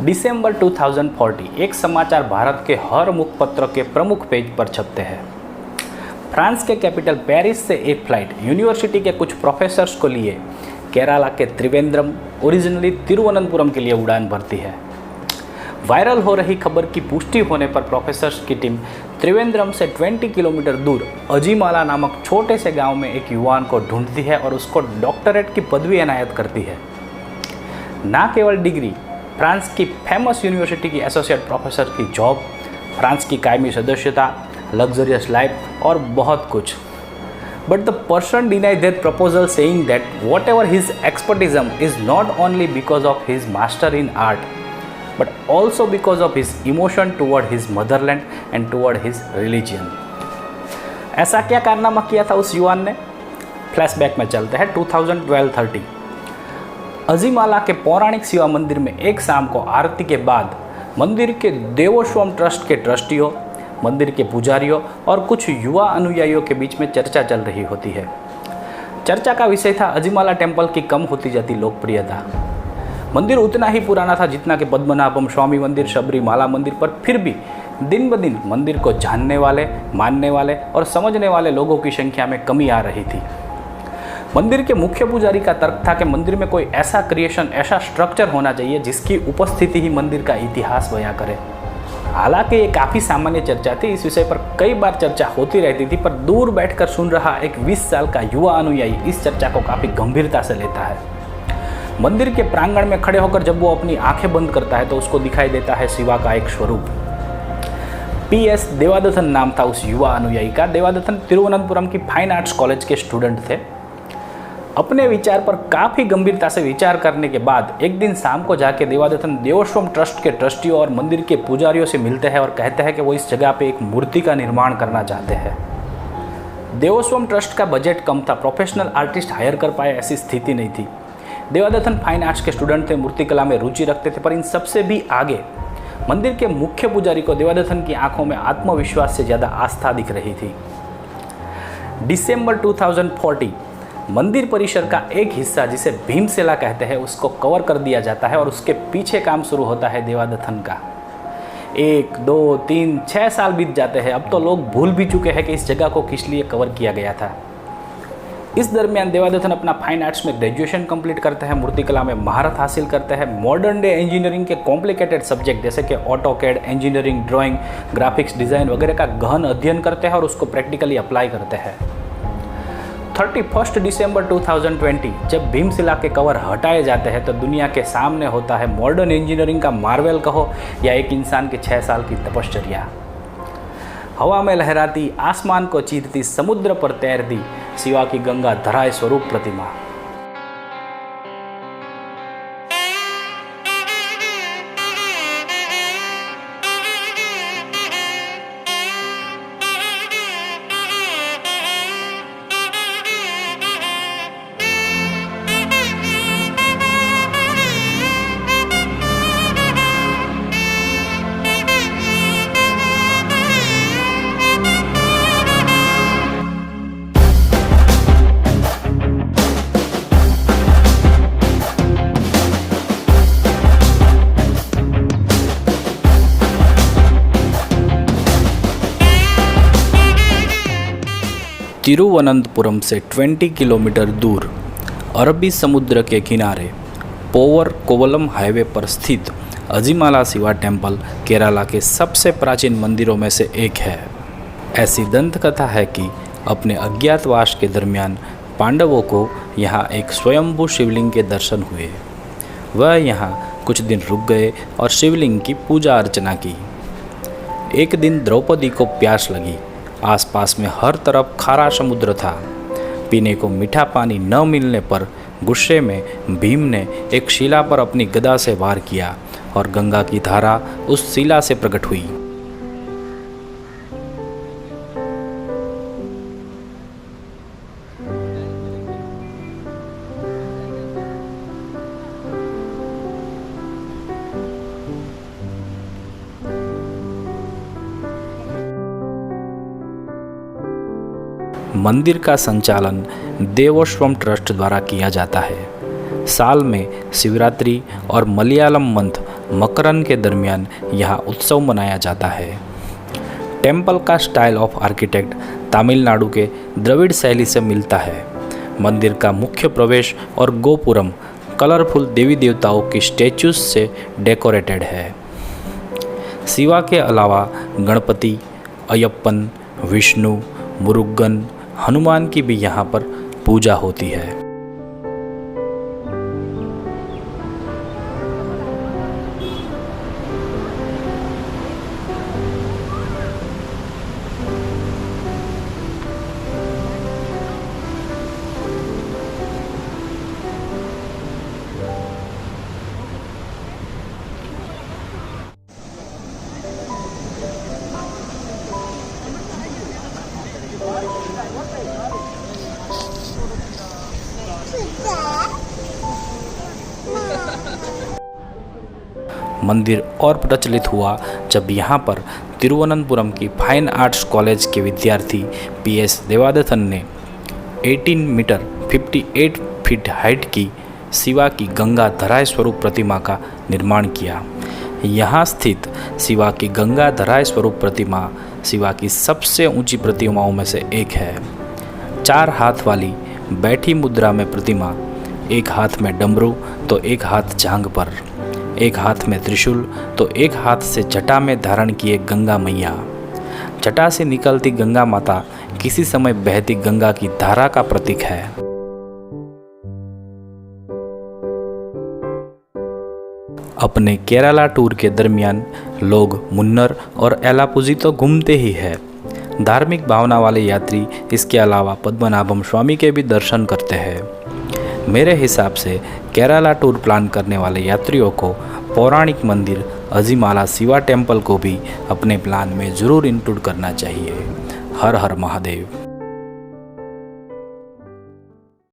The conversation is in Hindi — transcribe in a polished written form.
दिसंबर 2040 एक समाचार भारत के हर मुखपत्र के प्रमुख पेज पर छपते हैं। फ्रांस के कैपिटल पेरिस से एक फ्लाइट यूनिवर्सिटी के कुछ प्रोफेसर्स को लिए केरला के त्रिवेंद्रम ओरिजिनली तिरुवनंतपुरम के लिए उड़ान भरती है। वायरल हो रही खबर की पुष्टि होने पर प्रोफेसर्स की टीम त्रिवेंद्रम से 20 किलोमीटर दूर अजीमाला नामक छोटे से गांव में एक युवान को ढूंढती है और उसको डॉक्टरेट की पदवी एनायत करती है। न केवल डिग्री, फ्रांस की फेमस यूनिवर्सिटी की एसोसिएट प्रोफेसर की जॉब, फ्रांस की कायमी सदस्यता, लग्जरियस लाइफ और बहुत कुछ। But the person denied that proposal, saying that whatever his expertism is not only because of his master in art but also because of his emotion toward his motherland and toward his religion। ऐसा क्या कारनामा किया था उस युवान ने? फ्लैशबैक में चलते हैं 2012-13। अजीमाला के पौराणिक शिवा मंदिर में एक शाम को आरती के बाद मंदिर के देवोस्वम ट्रस्ट के ट्रस्टियों, मंदिर के पुजारियों और कुछ युवा अनुयायियों के बीच में चर्चा चल रही होती है। चर्चा का विषय था अजीमाला टेम्पल की कम होती जाती लोकप्रियता। मंदिर उतना ही पुराना था जितना कि पद्मनाभम स्वामी मंदिर, शबरीमाला मंदिर, पर फिर भी दिन ब दिन मंदिर को जानने वाले, मानने वाले और समझने वाले लोगों की संख्या में कमी आ रही थी। मंदिर के मुख्य पुजारी का तर्क था कि मंदिर में कोई ऐसा क्रिएशन, ऐसा स्ट्रक्चर होना चाहिए जिसकी उपस्थिति ही मंदिर का इतिहास बयां करे। हालांकि ये काफ़ी सामान्य चर्चा थी, इस विषय पर कई बार चर्चा होती रहती थी, पर दूर बैठकर सुन रहा एक 20 साल का युवा अनुयायी इस चर्चा को काफ़ी गंभीरता से लेता है। मंदिर के प्रांगण में खड़े होकर जब वो अपनी आंखें बंद करता है तो उसको दिखाई देता है शिवा का एक स्वरूप। PS देवादथन नाम था उस युवा अनुयायी का। देवादथन तिरुवनंतपुरम की फाइन आर्ट्स कॉलेज के स्टूडेंट थे। अपने विचार पर काफ़ी गंभीरता से विचार करने के बाद एक दिन शाम को जाके देवादथन देवोस्वम ट्रस्ट के ट्रस्टियों और मंदिर के पुजारियों से मिलते हैं और कहते हैं कि वो इस जगह पे एक मूर्ति का निर्माण करना चाहते हैं। देवोस्वम ट्रस्ट का बजट कम था, प्रोफेशनल आर्टिस्ट हायर कर पाए ऐसी स्थिति नहीं थी। देवादथन फाइन आर्ट्स के स्टूडेंट थे, मूर्तिकला में रुचि रखते थे, पर इन सबसे भी आगे मंदिर के मुख्य पुजारी को देवादथन की आंखों में आत्मविश्वास से ज़्यादा आस्था दिख रही थी। दिसंबर 2040 मंदिर परिसर का एक हिस्सा जिसे भीमशिला कहते हैं उसको कवर कर दिया जाता है और उसके पीछे काम शुरू होता है देवादथन का। 1, 2, 3, 6 साल बीत जाते हैं। अब तो लोग भूल भी चुके हैं कि इस जगह को किस लिए कवर किया गया था। इस दरमियान देवादथन अपना फाइन आर्ट्स में ग्रेजुएशन कंप्लीट करते हैं, मूर्तिकला में महारत हासिल करते हैं, मॉडर्न डे इंजीनियरिंग के कॉम्प्लिकेटेड सब्जेक्ट जैसे कि AutoCAD, engineering, drawing, graphics design वगैरह का गहन अध्ययन करते हैं और उसको प्रैक्टिकली अप्लाई करते हैं। 31 दिसंबर 2020 जब भीमशिला के कवर हटाए जाते हैं तो दुनिया के सामने होता है मॉडर्न इंजीनियरिंग का मार्वेल कहो या एक इंसान की 6 साल की तपश्चर्या। हवा में लहराती, आसमान को चीरती, समुद्र पर तैरती शिवा की गंगा धराए स्वरूप प्रतिमा। तिरुवनंतपुरम से 20 किलोमीटर दूर अरबी समुद्र के किनारे पोवर कोवलम हाईवे पर स्थित अजीमाला शिवा टेम्पल केरला के सबसे प्राचीन मंदिरों में से एक है। ऐसी दंत कथा है कि अपने अज्ञातवास के दरमियान पांडवों को यहाँ एक स्वयंभू शिवलिंग के दर्शन हुए। वह यहाँ कुछ दिन रुक गए और शिवलिंग की पूजा अर्चना की। एक दिन द्रौपदी को प्यास लगी। आसपास में हर तरफ खारा समुद्र था। पीने को मीठा पानी न मिलने पर गुस्से में भीम ने एक शिला पर अपनी गदा से वार किया और गंगा की धारा उस शिला से प्रकट हुई। मंदिर का संचालन देवोस्वम ट्रस्ट द्वारा किया जाता है। साल में शिवरात्रि और मलयालम मंथ मकरन के दरमियान यहाँ उत्सव मनाया जाता है। टेम्पल का स्टाइल ऑफ आर्किटेक्ट तमिलनाडु के द्रविड़ शैली से मिलता है। मंदिर का मुख्य प्रवेश और गोपुरम कलरफुल देवी देवताओं की स्टैचूज से डेकोरेटेड है। शिवा के अलावा गणपति, अयप्पन, विष्णु, मुरुगन, हनुमान की भी यहाँ पर पूजा होती है। मंदिर और प्रचलित हुआ जब यहाँ पर तिरुवनंतपुरम की फाइन आर्ट्स कॉलेज के विद्यार्थी PS देवादथन ने 18 मीटर 58 फीट हाइट की शिवा की गंगा धराय स्वरूप प्रतिमा का निर्माण किया। यहाँ स्थित शिवा की गंगा धराय स्वरूप प्रतिमा शिवा की सबसे ऊंची प्रतिमाओं में से एक है। 4 हाथ वाली बैठी मुद्रा में प्रतिमा, एक हाथ में डमरू तो एक हाथ जांघ पर, एक हाथ में त्रिशूल तो एक हाथ से जटा में धारण किए गंगा मैया। जटा से निकलती गंगा माता किसी समय बहती गंगा की धारा का प्रतीक है। अपने केरला टूर के दरमियान लोग मुन्नर और एलापुजी तो घूमते ही है। धार्मिक भावना वाले यात्री इसके अलावा पद्मनाभम स्वामी के भी दर्शन करते हैं। मेरे हिसाब से केरला टूर प्लान करने वाले यात्रियों को पौराणिक मंदिर अजीमाला शिवा टेम्पल को भी अपने प्लान में ज़रूर इंक्लूड करना चाहिए। हर हर महादेव।